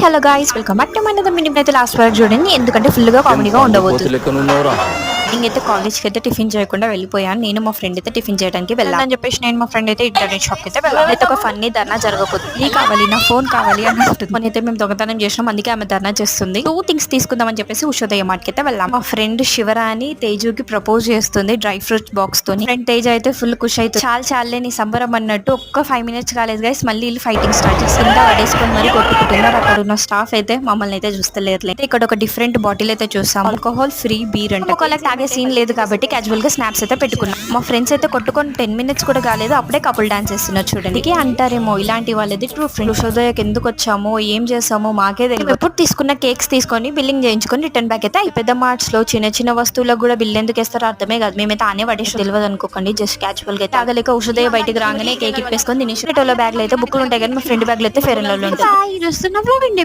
Hello guys, welcome back to my another mini అయితే last వరకు చూడండి, ఎందుకంటే ఫుల్ గా కామెడీగా ఉండబోతుంది. నేనైతే కాలేజ్కి అయితే టిఫిన్ చేయకుండా వెళ్ళిపోయాను. నేను మా ఫ్రెండ్ అయితే టిఫిన్ చేయడానికి వెళ్ళాను అని చెప్పేసి నేను మా ఫ్రెండ్ అయితే ఇంటర్నెట్ షాప్ కి అయితే వెళ్ళాను. అయితే ఒక ఫన్నీ ధర్నా జరగబోతుంది. నీ కావాలి, నా ఫోన్ కావాలి అని అంటుంది. మన అయితే మేము దొంగతనం చేసినాం, అందుకే ఆమె ధర్నా చేస్తుంది. 2 థింగ్స్ తీసుకుందాం అని చెప్పేసి ఉషోదయ మార్ట్కి అయితే వెళ్ళాం. మా ఫ్రెండ్ శివరాని తేజుకి ప్రపోజ్ చేస్తుంది డ్రై ఫ్రూట్స్ బాక్స్ తోని. ఫ్రెండ్ తేజ అయితే ఫుల్ ఖుషి అవుతుంది. చాలే నీ సంబరం అన్నట్టు ఒక్క 5 మినిట్స్ కాలేదు గైస్, మళ్ళీ వీళ్ళు ఫైటింగ్ స్టార్ట్ చేస్తుంది. కింద పడేసుకొని మరి కొట్టుకుంటున్నారు. అక్కడ ఉన్న స్టాఫ్ అయితే మమ్మల్ని అయితే చూస్తలేదు. ఇక్కడ ఒక డిఫరెంట్ బాటిల్ అయితే చూసాం, ఆల్కహాల్ ఫ్రీ బీర్ అంటే. ఒకవేళ తాగే సీన్ లేదు కాబట్టి క్యాజువల్ గా స్నాప్స్ అయితే పెట్టుకున్నాం. మా ఫ్రెండ్స్ అయితే కొట్టుకొని 10 మినిట్స్ కూడా కాలేదు, అప్పుడే కపుల్ డాన్స్ చేస్తున్నారు చూడండి. ఇకే అంటారేమో ఇలాంటి వాళ్ళది ట్రూ ఫ్రెండ్. ఉషోదయకి ఎందుకు వచ్చామో ఏం చేసామో మాకే తెలియదు. ఎప్పుడు తీసుకున్న కేక్స్ తీసుకొని బిల్లింగ్ చేయించుకొని రిటర్న్ బ్యాక్ అయితే పెద్ద మార్ట్స్ లో చిన్న చిన్న వస్తువులకు కూడా బిల్ ఎందుకు వేస్తారో అర్థమే కాదు. మేమైతే ఆనే పడేసి తెలియదు అనుకోకండి, జస్ట్ క్యాజువల్ గా అయితే. తాగలేక ఉషోదయ బయటకు రాగానే కేక్ ఇప్పేసుకొని తినేసి బ్యాగ్ లో అయితే బుక్లు ఉంటాయి కానీ మా ఫ్రెండ్ బ్యాగ్ లో అయితే ఫెయిర్ అండ్ లవ్లీ ఉంటాయి.